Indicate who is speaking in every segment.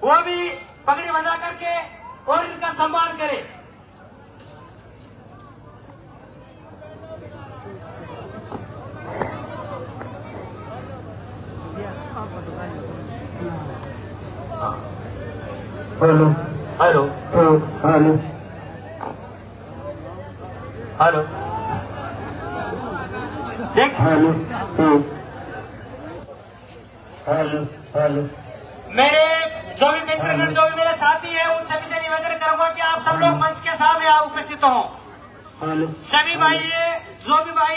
Speaker 1: वो भी पगड़ी बंधा करके और इनका सम्मान करें।
Speaker 2: हेलो
Speaker 1: हेलो
Speaker 2: हेलो
Speaker 1: हेलो देख
Speaker 2: हेलो हेलो हेलो
Speaker 1: मेरे जो भी मित्रगण जो भी मेरे साथी हैं उन सभी से निवेदन करूंगा कि आप सब लोग मंच के सामने यहाँ उपस्थित हो।
Speaker 2: हेलो
Speaker 1: सभी भाई जो भी भाई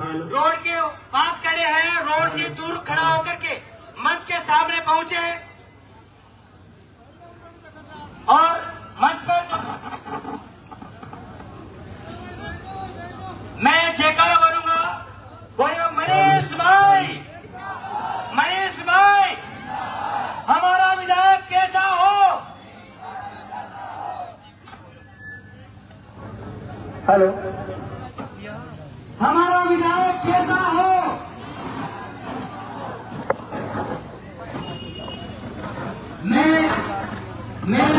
Speaker 2: हेलो
Speaker 1: रोड के पास खड़े हैं, रोड से दूर खड़ा होकर के मंच के सामने पहुंचे और मंच पर मैं जयकारा बोलूंगा। बोलिए मनीष भाई, मनीष भाई, हमारा विधायक कैसा हो?
Speaker 2: हेलो
Speaker 1: हमारा विधायक कैसा हो? मेरे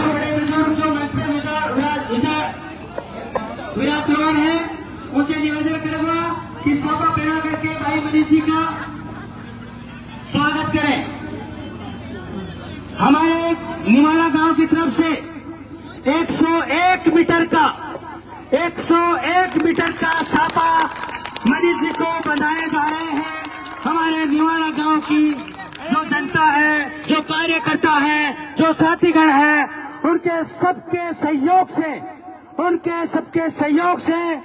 Speaker 1: बड़े बुजुर्ग जो मंच में विराजमान है उनसे निवेदन करूंगा कि सोफा पहना करके भाई मनीष जी का स्वागत करें। हमारे निवाड़ा गांव की तरफ से 101 मीटर का सापा मनीष जी को बंधाए जा रहे हैं। हमारे निवाड़ा गांव की जो जनता है, जो कार्यकर्ता है, जो साथीगण है, उनके सबके सहयोग से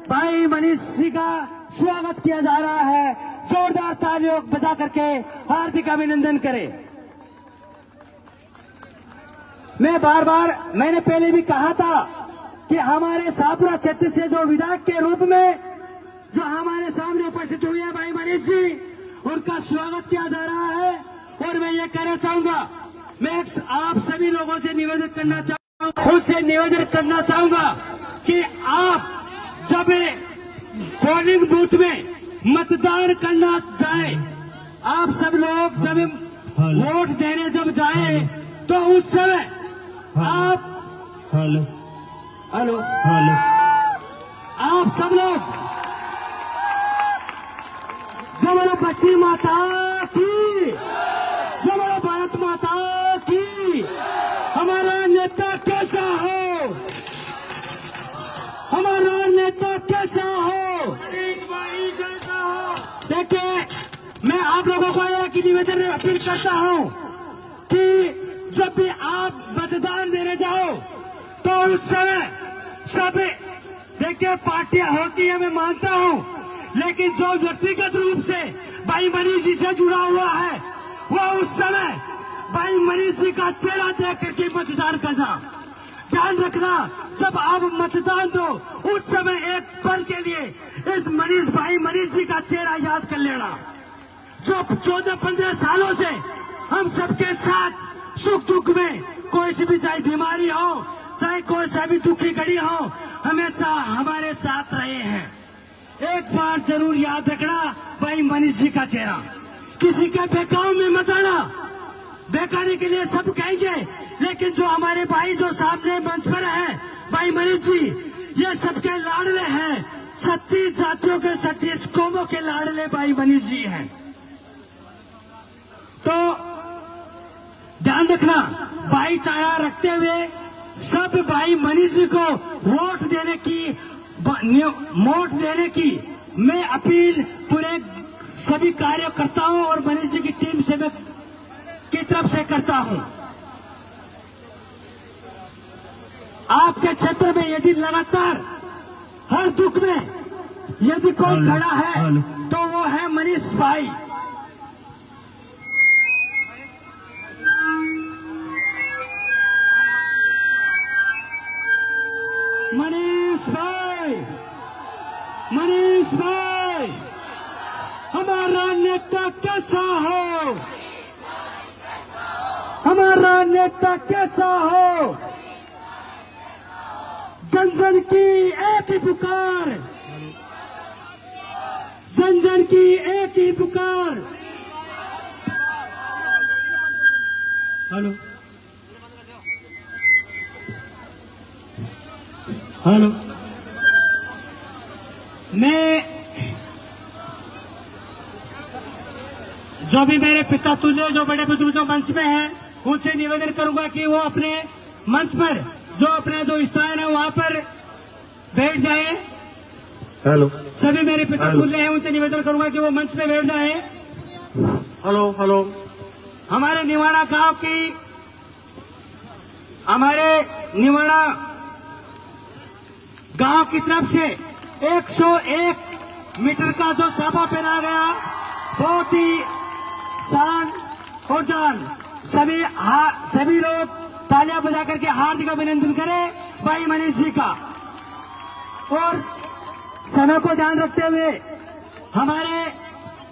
Speaker 1: भाई मनीष जी का स्वागत किया जा रहा है। जोरदार तालियों बजा करके हार्दिक अभिनंदन करें। मैंने पहले भी कहा था कि हमारे शाहपुरा क्षेत्र से जो विधायक के रूप में जो हमारे सामने उपस्थित हुए हैं भाई मनीष जी, उनका स्वागत किया जा रहा है। और मैं ये कहना चाहूंगा, मैं आप सभी लोगों से निवेदन करना चाहूंगा, खुद से निवेदन करना चाहूंगा कि आप जब पोलिंग बूथ में मतदान करना जाए, आप सब लोग जब वोट देने जब जाए तो उस समय आप
Speaker 2: हेलो
Speaker 1: हेलो
Speaker 2: हेलो
Speaker 1: आप सब लोग जो बोलो बस्ती माता की, जो बोलो भारत माता की, हमारा नेता कैसा हो, हमारा नेता कैसा हो, मनीष भाई कैसा हो। देखिए, मैं आप लोगों को एक निवेदन अपील करता हूं कि जब भी आप मतदान देने जाओ तो उस समय सब देखिए पार्टियां होती है, मैं मानता हूं, लेकिन जो व्यक्तिगत रूप से भाई मनीष जी से जुड़ा हुआ है वो उस समय भाई मनीष जी का चेहरा देख करके मतदान करना। ध्यान रखना, जब आप मतदान दो उस समय एक पल के लिए इस मनीष जी का चेहरा याद कर लेना, जो 14-15 सालों से हम सबके साथ सुख दुख में, कोई सी भी चाहे बीमारी हो, चाहे कोई सा भी दुखी घड़ी हो, हमेशा हमारे साथ रहे हैं। एक बार जरूर याद रखना भाई मनीष जी का चेहरा। किसी के बेकाऊ में मत आना, बेकाने के लिए सब कहेंगे, लेकिन जो हमारे भाई जो सामने मंच पर है भाई मनीष जी, ये सबके लाडले हैं, 36 जातियों के 36 कौमों के लाडले भाई मनीष जी हैं। तो ध्यान रखना, भाईचारा रखते हुए सब भाई मनीष जी को वोट देने की मैं अपील पूरे सभी कार्यकर्ताओं और मनीष जी की टीम से मैं की तरफ से करता हूं। आपके क्षेत्र में यदि लगातार हर दुख में यदि कोई खड़ा है तो वो है मनीष भाई। मनीष भाई, हमारा नेता कैसा हो, हमारा नेता कैसा हो। जन जन की एक ही पुकार, जन जन की एक ही पुकार। Hello hello. मैं जो भी मेरे पिता तुल्य जो बड़े बुजुर्ग जो मंच में हैं उनसे निवेदन करूंगा कि वो अपने मंच पर जो अपना जो स्थान है वहां पर बैठ जाए।
Speaker 2: हेलो
Speaker 1: सभी मेरे पिता तुल्य हैं, उनसे निवेदन करूंगा कि वो मंच पे बैठ जाए।
Speaker 2: Hello hello.
Speaker 1: हमारे निवाड़ा गांव की हमारे निवाड़ा गांव की तरफ से 101 मीटर का जो साफा पहना गया, बहुत ही शान और जान। सभी लोग तालियां बजा करके हार्दिक अभिनंदन करें भाई मनीष जी का। और समय को ध्यान रखते हुए हमारे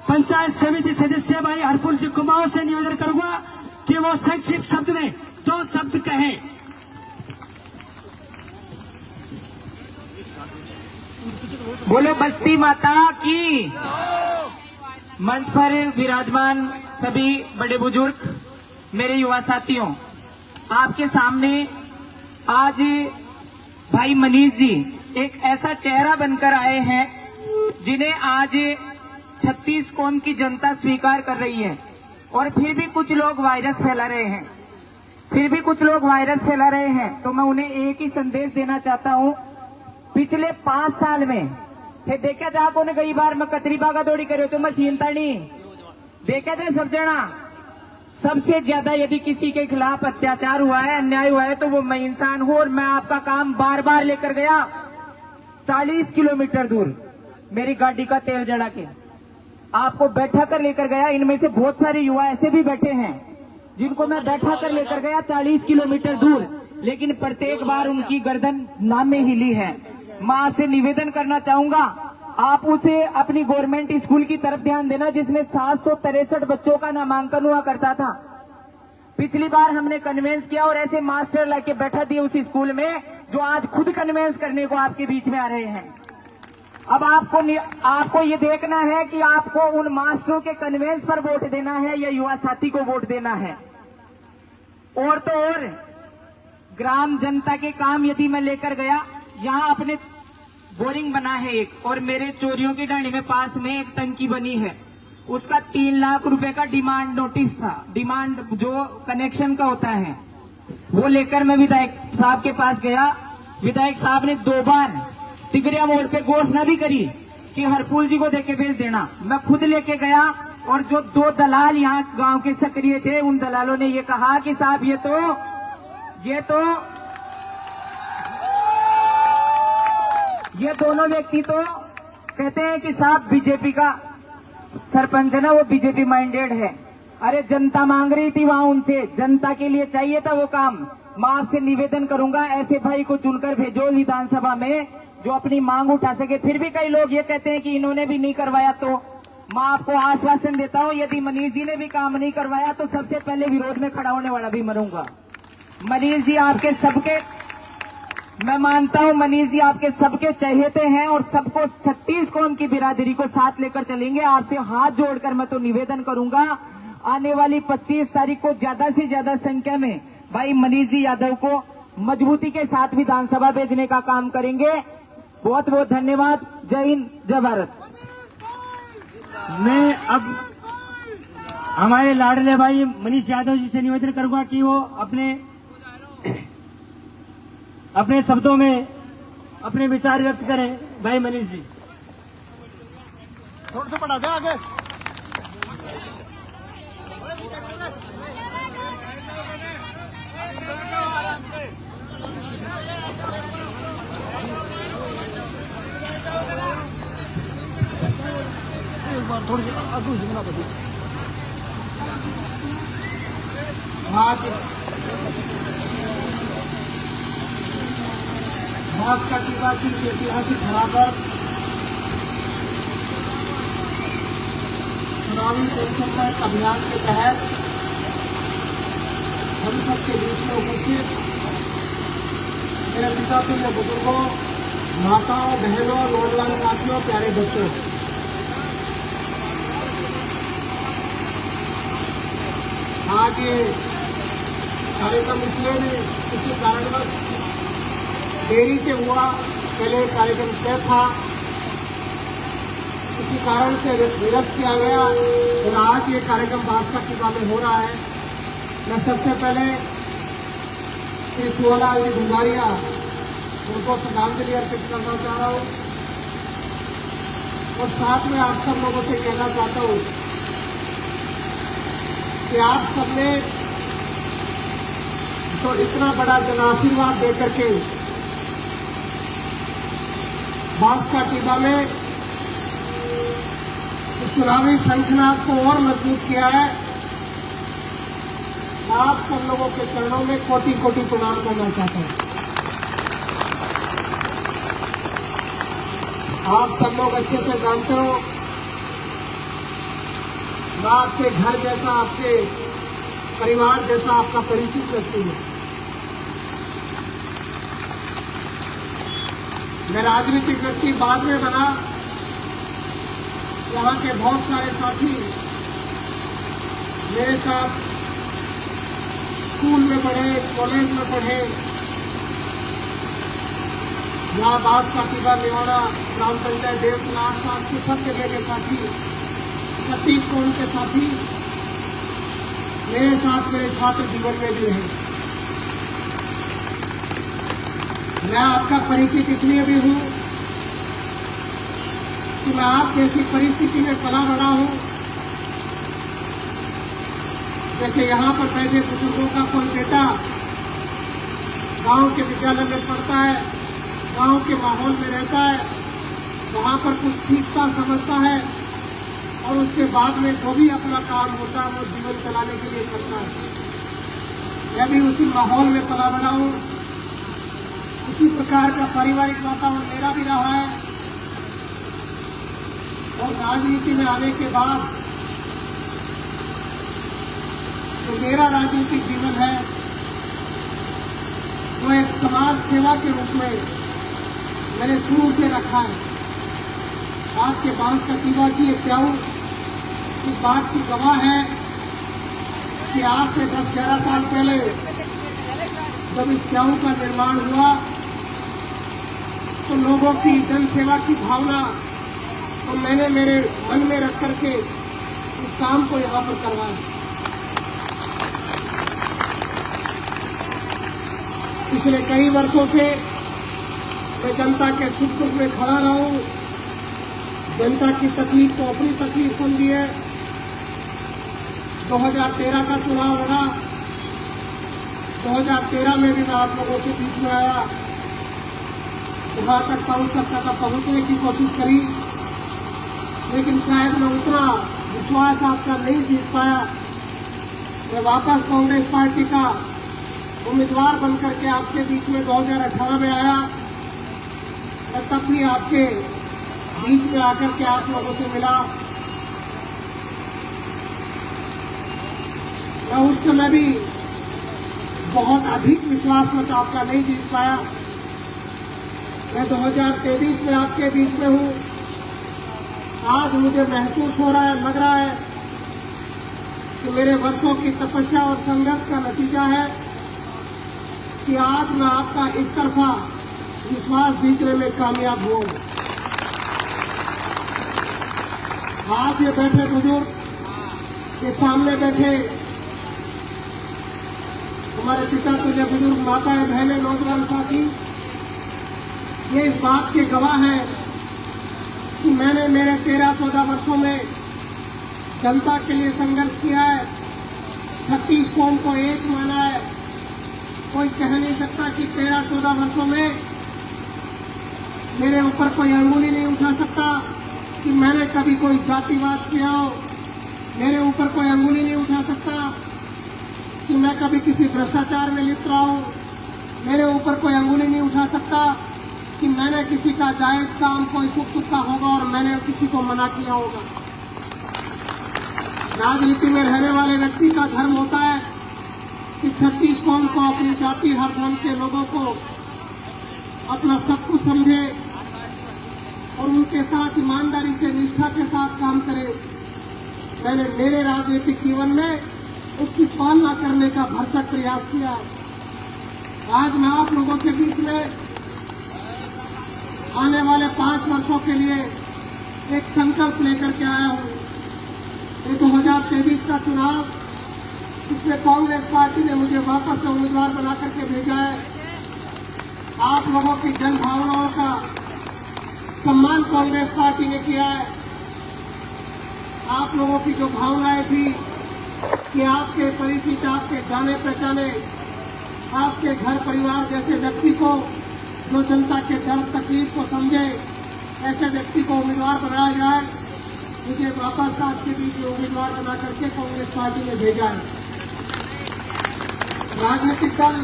Speaker 1: पंचायत समिति सदस्य भाई हरपुल जी कुमार से निवेदन करूंगा कि वो संक्षिप्त शब्द में 2 शब्द कहें।
Speaker 3: बोलो बस्ती माता की। मंच पर विराजमान सभी बड़े बुजुर्ग, मेरे युवा साथियों, आपके सामने आज भाई मनीष जी एक ऐसा चेहरा बनकर आए हैं जिन्हें आज 36 कौम की जनता स्वीकार कर रही है। और फिर भी कुछ लोग वायरस फैला रहे हैं, तो मैं उन्हें एक ही संदेश देना चाहता हूं। पिछले 5 साल में थे देखा जा को कई बार मैं कतरी बागा दौड़ी करे तो मशीन तानी देखे थे सब जना। सबसे ज्यादा यदि किसी के खिलाफ अत्याचार हुआ है, अन्याय हुआ है, तो वो मैं इंसान हूं। और मैं आपका काम बार बार लेकर गया 40 किलोमीटर दूर मेरी गाड़ी का तेल जला के आपको बैठा कर लेकर गया। इनमें से बहुत सारे युवा ऐसे भी बैठे हैं जिनको मैं बैठा कर लेकर गया 40 किलोमीटर दूर, लेकिन प्रत्येक बार उनकी गर्दन ना में हिली है। मैं आपसे निवेदन करना चाहूंगा, आप उसे अपनी गवर्नमेंट स्कूल की तरफ ध्यान देना जिसमें 763 बच्चों का नामांकन हुआ करता था। पिछली बार हमने कन्वेंस किया और ऐसे मास्टर लाके बैठा दिए उस स्कूल में जो आज खुद कन्वेंस करने को आपके बीच में आ रहे हैं। अब आपको ये देखना है कि आपको उन मास्टरों के कन्वेंस पर वोट देना है या युवा साथी को वोट देना है। और तो और ग्राम जनता के काम यदि मैं लेकर गया, यहाँ अपने बोरिंग बना है एक, और मेरे चोरियों की ढाणी में पास में एक टंकी बनी है, उसका 3 लाख रुपए का डिमांड नोटिस था। डिमांड जो कनेक्शन का होता है वो लेकर मैं विधायक साहब के पास गया। विधायक साहब ने 2 बार तिगरिया मोड़ पे घोषणा भी करी कि हरपुल जी को देके भेज देना। मैं खुद लेके गया और जो 2 दलाल यहाँ गांव के सक्रिय थे, उन दलालों ने ये कहा कि साहब ये दोनों व्यक्ति तो कहते हैं कि साहब बीजेपी का सरपंच है ना, वो बीजेपी माइंडेड है। अरे जनता मांग रही थी वहां उनसे, जनता के लिए चाहिए था वो काम। मैं आपसे निवेदन करूंगा ऐसे भाई को चुनकर भेजो विधानसभा में जो अपनी मांग उठा सके। फिर भी कई लोग ये कहते हैं कि इन्होंने भी नहीं करवाया, तो मैं आपको आश्वासन देता हूं यदि मनीष जी ने भी काम नहीं करवाया तो सबसे पहले विरोध में खड़ा होने वाला भी मरूंगा। मनीष जी आपके सबके, मैं मानता हूं मनीष जी आपके सबके चहेते हैं और सबको 36 कौम की बिरादरी को साथ लेकर चलेंगे। आपसे हाथ जोड़कर मैं तो निवेदन करूंगा, आने वाली 25 तारीख को ज्यादा से ज्यादा संख्या में भाई मनीष जी यादव को मजबूती के साथ विधानसभा भेजने का काम करेंगे। बहुत बहुत धन्यवाद। जय हिंद, जय भारत।
Speaker 1: मैं अब हमारे लाडले भाई मनीष यादव जी से निवेदन करूंगा कि वो अपने शब्दों में अपने विचार व्यक्त करें। भाई मनीष जी
Speaker 4: थोड़ा सा बढ़ा दे आगे। थोड़ी सी घास का टीका की इस ऐतिहासिक धरापर चुनावी पेंशन का अभियान के तहत हम सबके बीच में उपस्थित मेरे पिता प्रिय बुजुर्गों, माताओं, बहनों, नौजवान साथियों, प्यारे बच्चों, आज ये कार्यक्रम इसलिए नहीं, किसी कारणवश देरी से हुआ, पहले कार्यक्रम तय था, इसी कारण से निरस्त किया गया और आज ये कार्यक्रम बांसकाठीबा में हो रहा है। मैं सबसे पहले श्री सुवरलाल जी गुंजारिया उनको श्रद्धांजलि अर्पित करना चाह रहा हूँ और साथ में आप सब लोगों से कहना चाहता हूँ कि आप सबने तो इतना बड़ा जन आशीर्वाद देकर के बांसकाठीबा में चुनावी शंखनाद को और मजबूत किया है। आप सब लोगों के चरणों में कोटि कोटि प्रणाम करना चाहता हूं। आप सब लोग अच्छे से जानते हो, मैं आपके घर जैसा, आपके परिवार जैसा आपका परिचित व्यक्ति हूं। मैं राजनीतिक व्यक्ति बाद में बना। यहाँ के बहुत सारे साथी मेरे साथ स्कूल में पढ़े, कॉलेज में पढ़े, यहाँ बांसकाठीबा मेवाड़ा ग्राम पंचायत देवपुर आसपास के सब जगह के साथी, 36 कौम के साथी मेरे साथ मेरे छात्र जीवन में भी हैं। मैं आपका परिचित इसलिए भी हूँ कि मैं आप जैसी परिस्थिति में पला बड़ा हूँ। जैसे यहाँ पर बैठे बुजुर्गों का कोई बेटा गांव के विद्यालय में पढ़ता है, गांव के माहौल में रहता है, वहाँ पर कुछ सीखता समझता है और उसके बाद में जो भी अपना काम होता है वो जीवन चलाने के लिए करता है। मैं भी उसी माहौल में पला बड़ा हूँ। उसी प्रकार का पारिवारिक वातावरण मेरा भी रहा है और राजनीति में आने के बाद जो मेरा राजनीतिक जीवन है वो एक समाज सेवा के रूप में मैंने शुरू से रखा है। आपके बांसकाठीबा की ये प्याऊ इस बात की गवाह है कि आज से 10-11 साल पहले जब इस प्याऊ का निर्माण हुआ तो लोगों की जन सेवा की भावना तो मैंने मेरे मन में रख करके इस काम को यहाँ पर करवाया। पिछले कई वर्षों से मैं जनता के सुख दुख में खड़ा रहा हूँ, जनता की तकलीफ को अपनी तकलीफ समझी है। 2013 का चुनाव लड़ा, 2013 में भी मैं आप लोगों के बीच में आया, जहाँ तक पहुँच सकता था पहुँचने की कोशिश करी, लेकिन शायद मैं उतना विश्वास आपका नहीं जीत पाया। मैं वापस कांग्रेस पार्टी का उम्मीदवार बनकर के आपके बीच में 2018 में आया। मैं तब भी आपके बीच में आकर के आप लोगों से मिला। मैं उस समय भी बहुत अधिक विश्वास मत आपका नहीं जीत पाया। मैं 2023 में आपके बीच में हूँ। आज मुझे महसूस हो रहा है, लग रहा है कि मेरे वर्षों की तपस्या और संघर्ष का नतीजा है कि आज मैं आपका एक तरफा विश्वास जीतने में कामयाब हुआ। आज ये बैठे बुजुर्ग के सामने बैठे हमारे पिता तुल्य बुजुर्ग, माताएं, बहनें, नौजवान साथी, ये इस बात के गवाह हैं कि मैंने मेरे 13-14 वर्षों में जनता के लिए संघर्ष किया है, 36 कौम को एक माना है। कोई कह नहीं सकता कि 13-14 वर्षों में मेरे ऊपर कोई अंगुली नहीं उठा सकता कि मैंने कभी कोई जातिवाद किया हो। मेरे ऊपर कोई अंगुली नहीं उठा सकता कि मैं कभी किसी भ्रष्टाचार में लिप्त रहा हूं। मेरे ऊपर कोई अंगुली नहीं उठा सकता कि मैंने किसी का जायज काम कोई सुख दुख का होगा और मैंने किसी को मना किया होगा। राजनीति में रहने वाले व्यक्ति का धर्म होता है कि 36 कौम को, अपनी जाति, हर धर्म के लोगों को अपना सब कुछ समझे और उनके साथ ईमानदारी से, निष्ठा के साथ काम करे। मैंने मेरे राजनीतिक जीवन में उसकी पालना करने का भरसक प्रयास किया। आज मैं आप लोगों के बीच में आने वाले 5 वर्षों के लिए एक संकल्प लेकर के आया हूँ। ये 2023 का चुनाव, इसमें कांग्रेस पार्टी ने मुझे वापस से उम्मीदवार बना करके भेजा है। आप लोगों की जन भावनाओं का सम्मान कांग्रेस पार्टी ने किया है। आप लोगों की जो भावनाएं थी कि आपके परिचित, आपके जाने पहचाने, आपके घर परिवार जैसे व्यक्ति को, जो जनता के दर्द तकलीफ को समझे, ऐसे व्यक्ति को उम्मीदवार बनाया जाए, मुझे वापस आपके बीच में उम्मीदवार बना करके कांग्रेस पार्टी ने भेजा है। राजनीतिक दल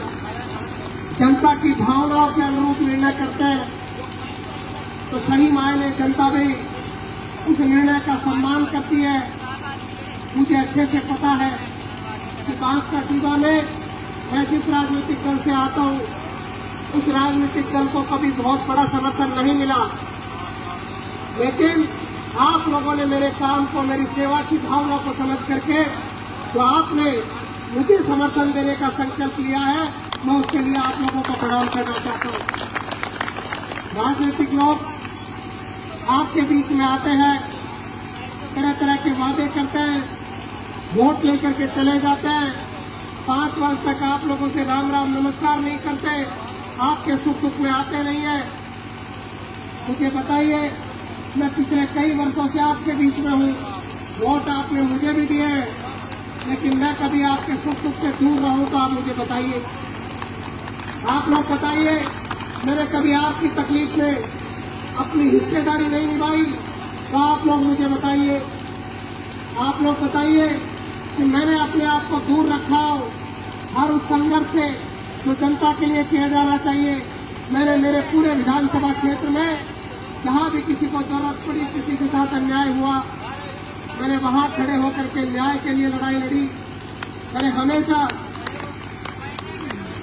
Speaker 4: जनता की भावनाओं के अनुरूप निर्णय करते हैं, तो सही मायने जनता भी उस निर्णय का सम्मान करती है। मुझे अच्छे से पता है कि बांसकटीवा में मैं जिस राजनीतिक दल से आता हूं, उस राजनीतिक दल को कभी बहुत बड़ा समर्थन नहीं मिला, लेकिन आप लोगों ने मेरे काम को, मेरी सेवा की भावना को समझ करके जो आपने मुझे समर्थन देने का संकल्प लिया है, मैं उसके लिए आप लोगों को प्रणाम करना चाहता हूं। राजनीतिक लोग आपके बीच में आते हैं, तरह तरह के वादे करते हैं, वोट लेकर के चले जाते हैं, 5 वर्ष तक आप लोगों से राम राम नमस्कार नहीं करते, आपके सुख दुख में आते नहीं है। मुझे बताइए, मैं पिछले कई वर्षों से आपके बीच में हूँ, वोट आपने मुझे भी दिए हैं, लेकिन मैं कभी आपके सुख दुख से दूर रहूं तो आप मुझे बताइए। आप लोग बताइए, मैंने कभी आपकी तकलीफ में अपनी हिस्सेदारी नहीं निभाई, तो आप लोग मुझे बताइए। आप लोग बताइए कि मैंने अपने आप को दूर रखा हो हर उस संघर्ष से जो जनता के लिए किया जाना चाहिए। मैंने मेरे पूरे विधानसभा क्षेत्र में जहां भी किसी को जरूरत पड़ी, किसी के साथ अन्याय हुआ, मैंने वहां खड़े होकर के न्याय के लिए लड़ाई लड़ी। मैंने हमेशा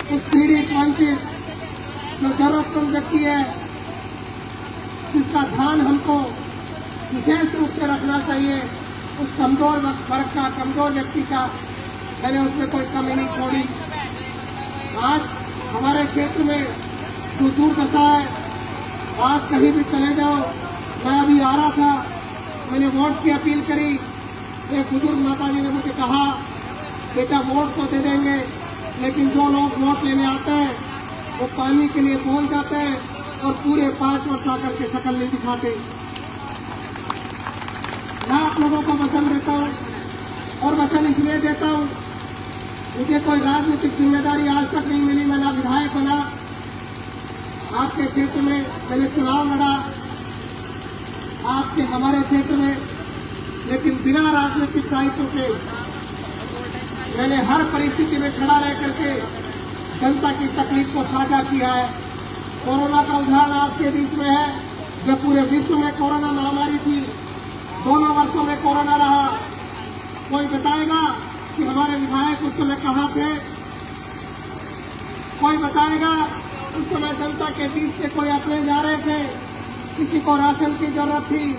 Speaker 4: उस पीड़ित, वंचित, जो जरूरतमंद व्यक्ति है, जिसका ध्यान हमको विशेष रूप से रखना चाहिए, उस कमजोर वर्ग का, कमजोर व्यक्ति का, मैंने उसमें कोई कमी नहीं छोड़ी। आज हमारे क्षेत्र में जो दुर्दशा है, आज कहीं भी चले जाओ, मैं अभी आ रहा था, मैंने वोट की अपील करी, एक बुजुर्ग माता जी ने मुझे कहा, बेटा वोट तो दे देंगे, लेकिन जो लोग वोट लेने आते हैं वो पानी के लिए बोल जाते हैं और पूरे 5 वर्ष आकर के शकल नहीं दिखाते। मैं आप लोगों को वचन देता हूँ, और वचन इसलिए देता हूँ, मुझे कोई राजनीतिक जिम्मेदारी आज तक नहीं मिली। मैं ना विधायक बना, आपके क्षेत्र में मैंने चुनाव लड़ा, आपके हमारे क्षेत्र में, लेकिन बिना राजनीतिक दायित्व के मैंने हर परिस्थिति में खड़ा रह करके जनता की तकलीफ को साझा किया है। कोरोना का उदाहरण आपके बीच में है, जब पूरे विश्व में कोरोना महामारी थी, दोनों वर्षों में कोरोना रहा। कोई बताएगा कि हमारे विधायक उस समय कहाँ थे? कोई बताएगा उस समय जनता के बीच से कोई अपने जा रहे थे? किसी को राशन की जरूरत थी,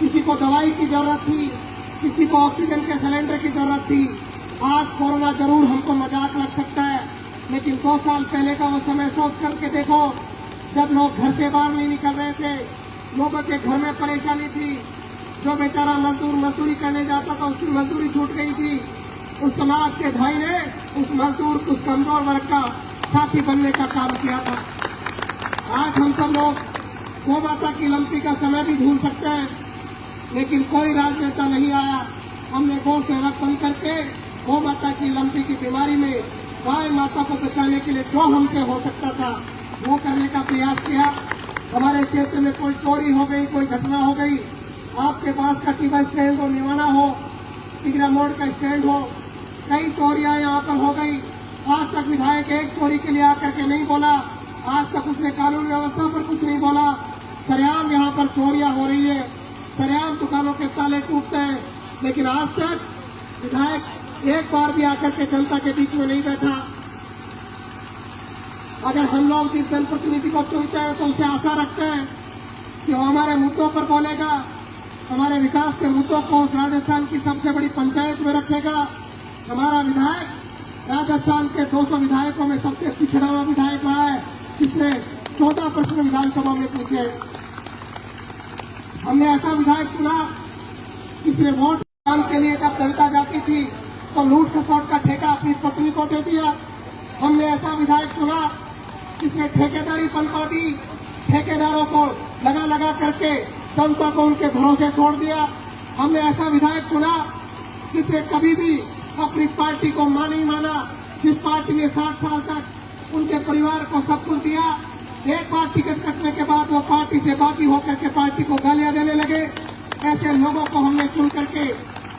Speaker 4: किसी को दवाई की जरूरत थी, किसी को ऑक्सीजन के सिलेंडर की जरूरत थी। आज कोरोना जरूर हमको मजाक लग सकता है, लेकिन 2 साल पहले का वो समय सोच करके देखो, जब लोग घर से बाहर नहीं निकल रहे थे, लोगों के घर में परेशानी थी, जो बेचारा मजदूर मजदूरी करने जाता था उसकी मजदूरी छूट गई थी। उस समय आपके भाई ने उस मजदूर, उस कमजोर वर्ग का साथी बनने का काम किया था। आज हम सब लोग गौ माता की लंपी का समय भी भूल सकते हैं, लेकिन कोई राजनेता नहीं आया। हमने गौ सेवक बन करके गौ माता की लंपी की बीमारी में गाय माता को बचाने के लिए जो हमसे हो सकता था वो करने का प्रयास किया। हमारे क्षेत्र में कोई चोरी हो गई, कोई घटना हो गई, आपके पास कटीबा स्टैंड हो, निवाना हो, तिगरा मोड़ का स्टैंड हो, कई चोरियां यहाँ पर हो गई। आज तक विधायक एक चोरी के लिए आकर के नहीं बोला, आज तक उसने कानून व्यवस्था पर कुछ नहीं बोला। सरेआम यहाँ पर चोरियां हो रही है, सरेआम दुकानों के ताले टूटते हैं, लेकिन आज तक विधायक एक बार भी आकर के जनता के बीच में नहीं बैठा। अगर हम लोग जिस जनप्रतिनिधि को चुनते हैं तो उसे आशा रखते हैं कि वो हमारे मुद्दों पर बोलेगा, हमारे विकास के मुद्दों को उस राजस्थान की सबसे बड़ी पंचायत में रखेगा। हमारा विधायक राजस्थान के 200 विधायकों में सबसे पिछड़ा हुआ विधायक रहा है, जिसने 14 प्रश्न विधानसभा में पूछे। हमने ऐसा विधायक चुना जिसने वोट काम के लिए जब जनता जाती थी तो लूट खसोट का ठेका अपनी पत्नी को दे दिया। हमने ऐसा विधायक चुना जिसने ठेकेदारी पनपा दी, ठेकेदारों को लगा लगा करके जनता को उनके घरों से छोड़ दिया। हमने ऐसा विधायक चुना जिसने कभी भी अपनी पार्टी को नहीं माना, जिस पार्टी ने 60 साल तक उनके परिवार को सब कुछ दिया, एक बार टिकट कटने के बाद वो पार्टी से बागी होकर के पार्टी को गालियां देने लगे। ऐसे लोगों को हमने चुन करके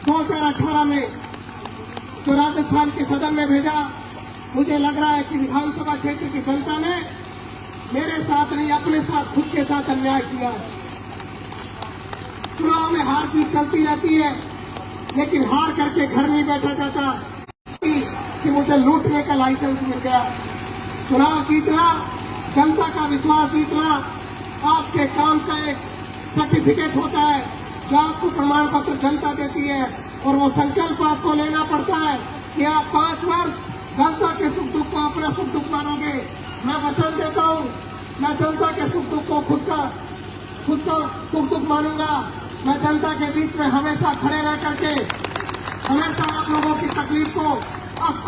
Speaker 4: 2018 में जो राजस्थान के सदन में भेजा। मुझे लग रहा है कि विधानसभा क्षेत्र की जनता ने मेरे साथ नहीं, अपने साथ, खुद के साथ अन्याय किया। चुनाव में हार जीत चलती रहती है, लेकिन हार करके घर नहीं बैठा जाता कि मुझे लूटने का लाइसेंस मिल गया। चुनाव जीतना, जनता का विश्वास जीतना आपके काम का एक सर्टिफिकेट होता है जो आपको प्रमाण पत्र जनता देती है, और वो संकल्प आपको लेना पड़ता है कि आप 5 वर्ष जनता के सुख दुख को अपना सुख दुख मानोगे। मैं वचन देता हूँ, मैं जनता के सुख दुख को खुद का सुख दुख मानूंगा। मैं जनता के बीच में हमेशा खड़े रह करके हमेशा आप लोगों की तकलीफ को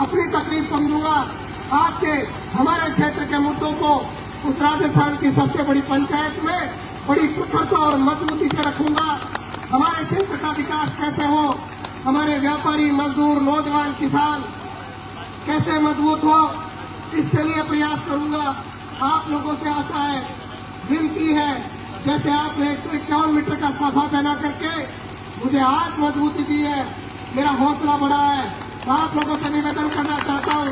Speaker 4: अपनी तकलीफ समझूंगा। आपके हमारे क्षेत्र के मुद्दों को उस राजस्थान की सबसे बड़ी पंचायत में बड़ी प्रखरता और मजबूती से रखूंगा। हमारे क्षेत्र का विकास कैसे हो, हमारे व्यापारी, मजदूर, नौजवान, किसान कैसे मजबूत हो, इसके लिए प्रयास करूंगा। आप लोगों से आशा है, विनती है, जैसे आपने 151 मीटर का साफा पहना करके मुझे आज मजबूती दी है, मेरा हौसला बढ़ा है। आप लोगों से निवेदन करना चाहता हूँ,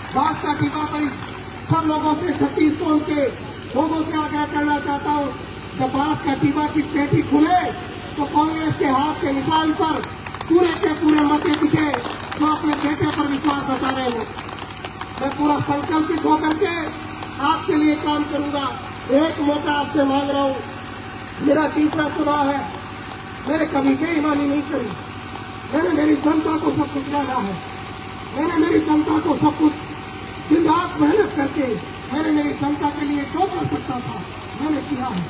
Speaker 4: बात का टीका पर सब लोगों से, 36 कोण के लोगों से आग्रह करना चाहता हूँ, जब बांस का टीका की पेटी खुले तो कांग्रेस के हाथ के निशान पर पूरे के पूरे मते दिखे तो अपने बेटे पर विश्वास जता रहे हो। मैं पूरा संकल्पित होकर के आपके लिए काम करूंगा। एक मौका आपसे मांग रहा हूँ, मेरा तीसरा चुनाव है, मैंने कभी बेईमानी नहीं करी। मैंने मेरी जनता को सब कुछ मांगा है, मैंने मेरी जनता को सब कुछ दिन रात मेहनत करके मैंने मेरी जनता के लिए जो कर सकता था मैंने किया है।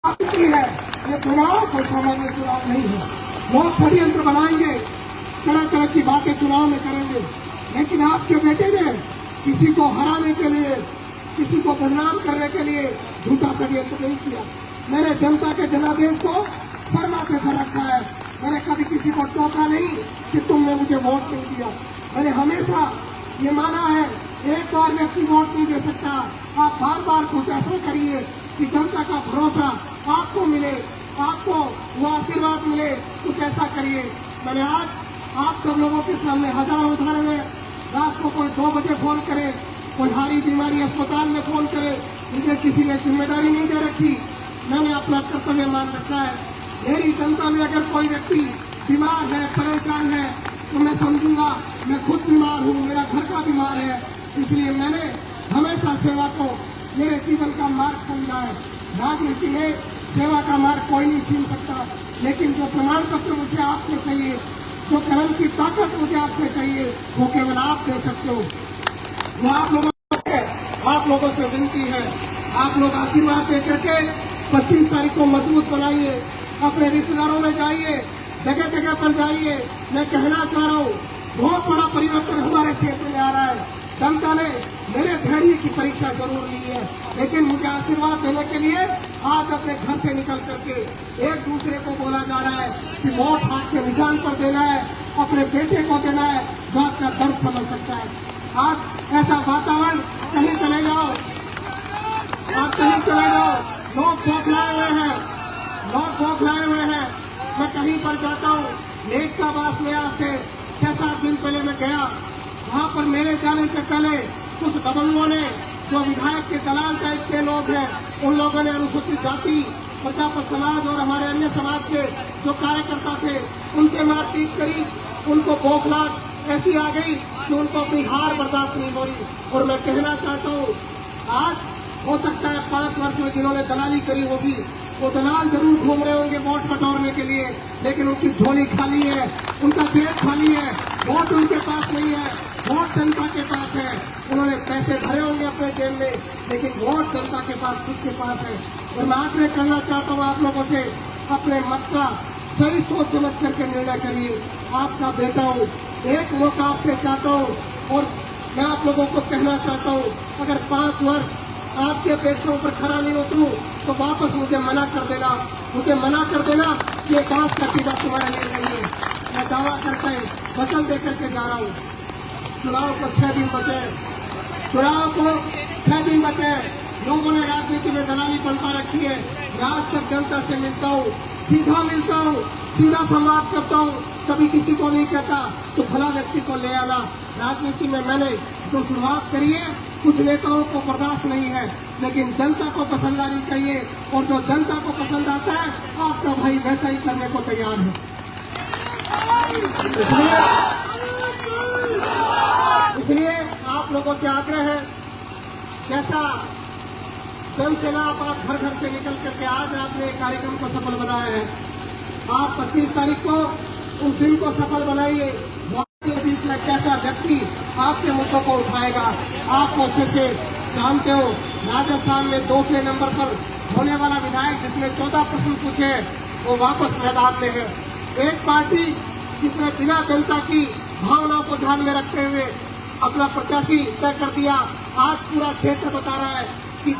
Speaker 4: आपकी है, ये चुनाव कोई सामान्य चुनाव नहीं है। लोग षड्यंत्र बनाएंगे, तरह तरह की बातें चुनाव में करेंगे, लेकिन आपके बेटे ने किसी को हराने के लिए, किसी को बदनाम करने के लिए झूठा षड्यंत्र नहीं किया। मैंने जनता के जनादेश को सर माथे पर रखा है। मैंने कभी किसी को टोका नहीं कि तुमने मुझे वोट नहीं दिया। मैंने हमेशा ये माना है, एक बार में अपनी वोट नहीं दे सकता, आप बार बार कुछ ऐसा करिए कि जनता का भरोसा आपको मिले, आपको वो आशीर्वाद मिले, कुछ ऐसा करिए। मैंने आज आप सब लोगों के सामने हजारों उदाहरण है। रात को कोई 2 बजे फोन करे, कोई भारी बीमारी अस्पताल में फोन करे, मुझे किसी ने जिम्मेदारी नहीं दे रखी, मैंने अपना कर्तव्य मान रखा है। मेरी जनता में अगर कोई व्यक्ति बीमार है, परेशान है, तो मैं समझूंगा मैं खुद बीमार हूँ, मेरा घर का बीमार है, इसलिए मैंने हमेशा सेवा को मेरे जीवन का मार्ग समझा है। राजनीति में सेवा का मार्ग कोई नहीं छीन सकता, लेकिन जो प्रमाण पत्र मुझे आपसे चाहिए, जो कलम की ताकत मुझे आपसे चाहिए, वो केवल आप दे सकते हो। वो आप लोगों से विनती है, आप लोग आशीर्वाद दे करके 25 तारीख को मजबूत बनाइए, अपने रिश्तेदारों में जाइए, जगह जगह पर जाइए। मैं कहना चाह रहा हूँ, बहुत बड़ा परिवर्तन हमारे क्षेत्र में आ रहा है। जनता ने मेरे धैर्य की परीक्षा जरूर ली है, लेकिन मुझे आशीर्वाद देने के लिए आज अपने घर से निकल करके एक दूसरे को बोला जा रहा है कि वोट हाथ के निशान पर देना है, अपने बेटे को देना है, जो आपका दर्द समझ सकता है। आज ऐसा वातावरण, कहीं चले जाओ, आप कहीं चले जाओ, लोग बौखलाए हुए हैं, लोग बौखलाए हुए हैं। मैं कहीं पर जाता हूँ, नेकटाबास में आज से 6-7 दिन पहले मैं गया, वहाँ पर मेरे जाने से पहले कुछ दबंगों ने, जो विधायक के दलाल टाइप के लोग हैं, उन लोगों ने अनुसूचित जाति, प्रजापत समाज और हमारे अन्य समाज के जो कार्यकर्ता थे, उनसे मारपीट करी। उनको बौखलाहट ऐसी आ गई कि उनको अपनी हार बर्दाश्त नहीं हो रही। और मैं कहना चाहता हूँ, आज हो सकता है 5 वर्ष में जिन्होंने दलाली करी होगी, वो दलाल जरूर घूम रहे होंगे वोट बटोरने के लिए, लेकिन उनकी झोली खाली है, उनका जेब खाली है, वोट उनके पास नहीं है। वोट जनता के पास है। उन्होंने पैसे भरे होंगे अपने जेब में, लेकिन वोट जनता के पास, खुद के पास है। और मैं आग्रह करना चाहता हूँ आप लोगों से, अपने मत का सही सोच समझ करके निर्णय करिए। आपका बेटा हूँ, एक मौका आपसे चाहता हूँ और मैं आप लोगों को कहना चाहता हूँ, अगर 5 वर्ष आपके अपेक्षाओं पर खरा नहीं उतरूं तो वापस मुझे मना कर देना, मुझे मना कर देना। ये बात का टीला तुम्हारे लिए नहीं है। मैं दावा करके वचन दे करके जा रहा हूँ। चुनाव को 6 दिन बचे, चुनाव को 6 दिन बचे। लोगों ने राजनीति में दलाली बनपा रखी है। मैं आज तक जनता से मिलता हूँ, सीधा मिलता हूँ, सीधा संवाद करता हूँ, कभी किसी को नहीं कहता तो भला व्यक्ति को ले आना। राजनीति में मैंने जो शुरुआत करी है, कुछ नेताओं को बर्दाश्त नहीं है, लेकिन जनता को पसंद आनी चाहिए, और जो जनता को पसंद आता है आपका भाई वैसा ही करने को तैयार है। इसलिए आप लोगों से आग्रह है, जैसा जनसेना आप घर घर से निकल करके आज आपने कार्यक्रम को सफल बनाया है, आप 25 तारीख को उस दिन को सफल बनाइए। के बीच में कैसा व्यक्ति आपके मुद्दों को उठाएगा आप अच्छे से जानते हो। राजस्थान में 2 नंबर पर होने वाला विधायक जिसने 14 प्रश्न पूछे वो वापस मैदान में है। एक पार्टी जिसने बिना जनता की भावनाओं को ध्यान में रखते हुए अपना प्रत्याशी तय कर दिया, आज पूरा क्षेत्र बता रहा है कि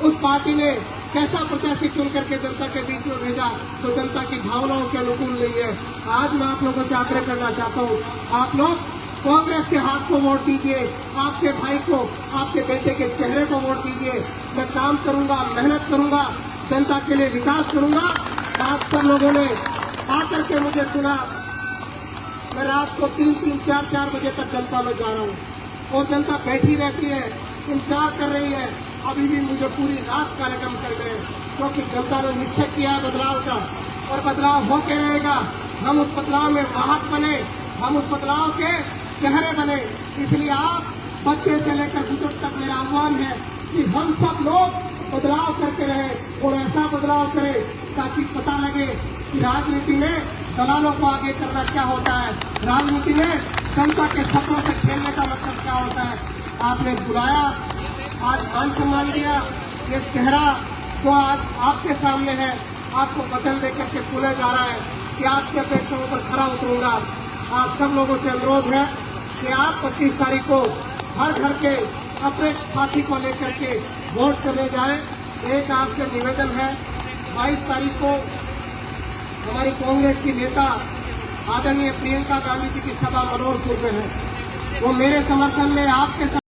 Speaker 4: उस पार्टी ने कैसा प्रत्याशी चुन करके जनता के बीच में भेजा तो जनता की भावनाओं के अनुकूल नहीं है। आज मैं आप लोगों से आग्रह करना चाहता हूँ, आप लोग कांग्रेस के हाथ को वोट दीजिए, आपके भाई को, आपके बेटे के चेहरे को वोट दीजिए। मैं काम करूंगा, मेहनत करूंगा, जनता के लिए विकास करूंगा। आप सब लोगों ने आकर के मुझे सुना, मैं रात को 3-3, 4-4 बजे तक जनता में जा रहा हूँ और जनता बैठी रहती है, इंतजार कर रही है। अभी भी मुझे पूरी रात कार्यक्रम कर गए, क्योंकि जनता ने निश्चय किया है बदलाव का, और बदलाव होके रहेगा। हम उस बदलाव में वाहक बने, हम उस बदलाव के चेहरे बने। इसलिए आप बच्चे से लेकर बुजुर्ग तक मेरा आह्वान है कि हम सब लोग बदलाव करके रहे और ऐसा बदलाव करें ताकि पता लगे कि राजनीति में दलालों को आगे करना क्या होता है, राजनीति में जनता के सपनों से खेलने का मतलब क्या होता है। आपने बुलाया, आज मान सम्मान दिया, ये चेहरा जो आज आपके सामने है, आपको वचन देकर के बोला जा रहा है कि आपके अपेक्षाओं पर खरा उतरूंगा। आप सब लोगों से अनुरोध है कि आप 25 तारीख को हर घर के अपने साथी को लेकर के वोट करने जाएं। एक आपसे निवेदन है, 22 तारीख को हमारी कांग्रेस की नेता आदरणीय प्रियंका गांधी जी की सभा मनोहरपुर में है। वो मेरे समर्थन में आपके